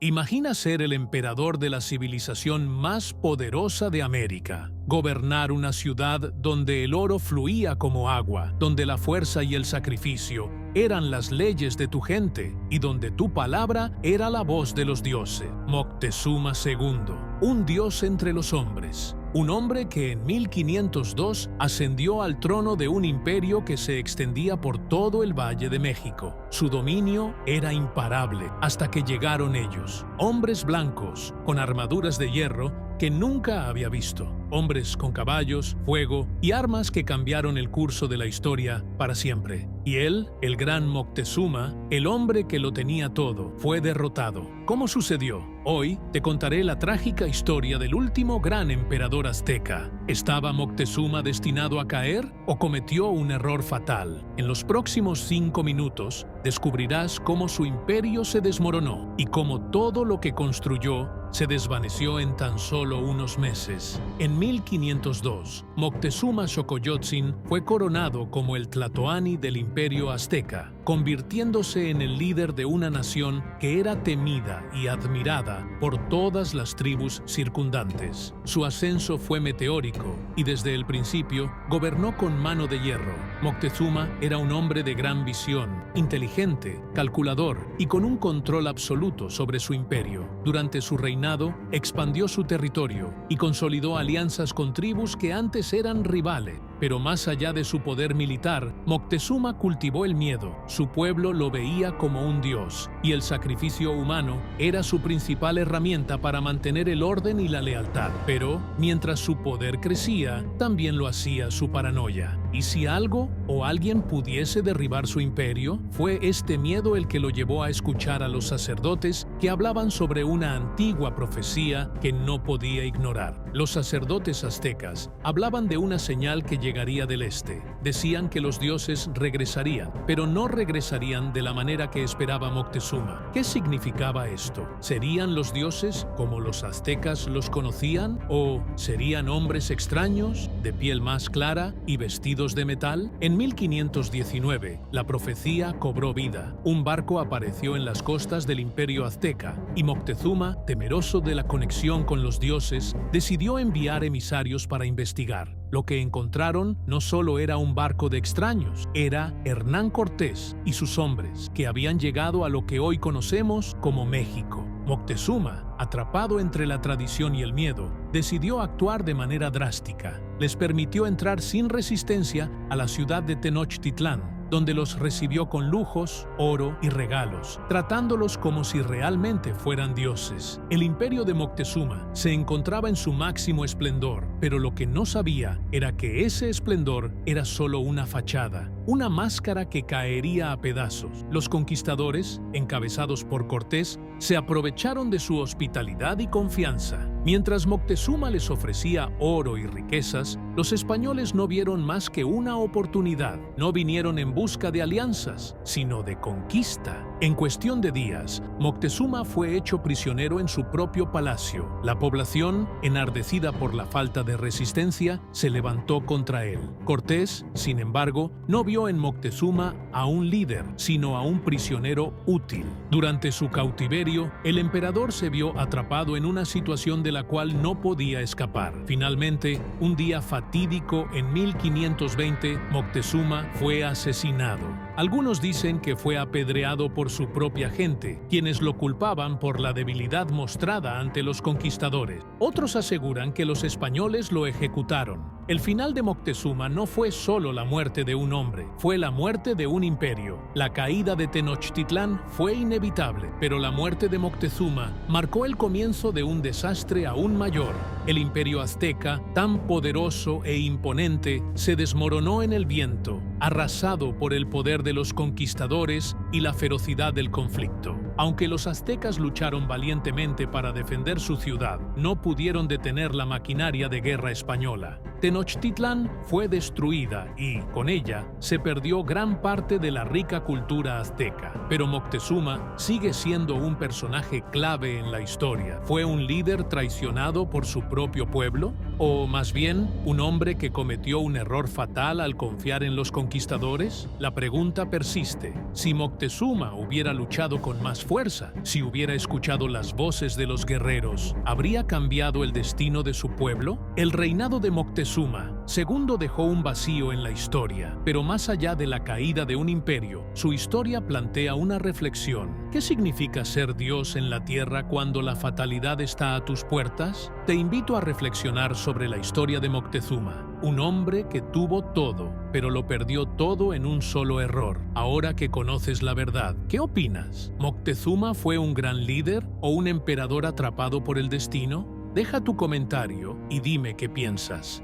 Imagina ser el emperador de la civilización más poderosa de América. Gobernar una ciudad donde el oro fluía como agua, donde la fuerza y el sacrificio eran las leyes de tu gente y donde tu palabra era la voz de los dioses. Moctezuma II, un dios entre los hombres. Un hombre que en 1502 ascendió al trono de un imperio que se extendía por todo el Valle de México. Su dominio era imparable hasta que llegaron ellos, hombres blancos con armaduras de hierro que nunca había visto, hombres con caballos, fuego y armas que cambiaron el curso de la historia para siempre. Y él, el gran Moctezuma, el hombre que lo tenía todo, fue derrotado. ¿Cómo sucedió? Hoy te contaré la trágica historia del último gran emperador azteca. ¿Estaba Moctezuma destinado a caer o cometió un error fatal? En los próximos 5 minutos descubrirás cómo su imperio se desmoronó y cómo todo lo que construyó se desvaneció en tan solo unos meses. En 1502, Moctezuma Xocoyotzin fue coronado como el Tlatoani del Imperio Azteca, convirtiéndose en el líder de una nación que era temida y admirada por todas las tribus circundantes. Su ascenso fue meteórico y desde el principio gobernó con mano de hierro. Moctezuma era un hombre de gran visión, inteligente, calculador y con un control absoluto sobre su imperio. Durante su reinado, expandió su territorio y consolidó alianzas con tribus que antes eran rivales. Pero más allá de su poder militar, Moctezuma cultivó el miedo. Su pueblo lo veía como un dios, y el sacrificio humano era su principal herramienta para mantener el orden y la lealtad. Pero, mientras su poder crecía, también lo hacía su paranoia. ¿Y si algo o alguien pudiese derribar su imperio? Fue este miedo el que lo llevó a escuchar a los sacerdotes que hablaban sobre una antigua profecía que no podía ignorar. Los sacerdotes aztecas hablaban de una señal que llegaría del este. Decían que los dioses regresarían, pero no regresarían de la manera que esperaba Moctezuma. ¿Qué significaba esto? ¿Serían los dioses como los aztecas los conocían? ¿O serían hombres extraños, de piel más clara y vestidos de metal? En 1519, la profecía cobró vida. Un barco apareció en las costas del Imperio Azteca y Moctezuma, temeroso de la conexión con los dioses, decidió enviar emisarios para investigar. Lo que encontraron no solo era un barco de extraños, era Hernán Cortés y sus hombres, que habían llegado a lo que hoy conocemos como México. Moctezuma, atrapado entre la tradición y el miedo, decidió actuar de manera drástica. Les permitió entrar sin resistencia a la ciudad de Tenochtitlán, donde los recibió con lujos, oro y regalos, tratándolos como si realmente fueran dioses. El imperio de Moctezuma se encontraba en su máximo esplendor, pero lo que no sabía era que ese esplendor era solo una fachada, una máscara que caería a pedazos. Los conquistadores, encabezados por Cortés, se aprovecharon de su hospitalidad y confianza. Mientras Moctezuma les ofrecía oro y riquezas, los españoles no vieron más que una oportunidad. No vinieron en busca de alianzas, sino de conquista. En cuestión de días, Moctezuma fue hecho prisionero en su propio palacio. La población, enardecida por la falta de resistencia, se levantó contra él. Cortés, sin embargo, no vio en Moctezuma a un líder, sino a un prisionero útil. Durante su cautiverio, el emperador se vio atrapado en una situación de la cual no podía escapar. Finalmente, un día fatídico en 1520, Moctezuma fue asesinado. Algunos dicen que fue apedreado por su propia gente, quienes lo culpaban por la debilidad mostrada ante los conquistadores. Otros aseguran que los españoles lo ejecutaron. El final de Moctezuma no fue solo la muerte de un hombre, fue la muerte de un imperio. La caída de Tenochtitlán fue inevitable, pero la muerte de Moctezuma marcó el comienzo de un desastre aún mayor. El imperio azteca, tan poderoso e imponente, se desmoronó en el viento, arrasado por el poder de los conquistadores y la ferocidad del conflicto. Aunque los aztecas lucharon valientemente para defender su ciudad, no pudieron detener la maquinaria de guerra española. Tenochtitlán fue destruida y, con ella, se perdió gran parte de la rica cultura azteca. Pero Moctezuma sigue siendo un personaje clave en la historia. ¿Fue un líder traicionado por su propio pueblo? ¿O más bien, un hombre que cometió un error fatal al confiar en los conquistadores? La pregunta persiste. Si Moctezuma hubiera luchado con más fuerza, si hubiera escuchado las voces de los guerreros, ¿habría cambiado el destino de su pueblo? El reinado de Moctezuma II dejó un vacío en la historia, pero más allá de la caída de un imperio, su historia plantea una reflexión. ¿Qué significa ser Dios en la tierra cuando la fatalidad está a tus puertas? Te invito a reflexionar sobre la historia de Moctezuma, un hombre que tuvo todo, pero lo perdió todo en un solo error. Ahora que conoces la verdad, ¿qué opinas? ¿Moctezuma fue un gran líder o un emperador atrapado por el destino? Deja tu comentario y dime qué piensas.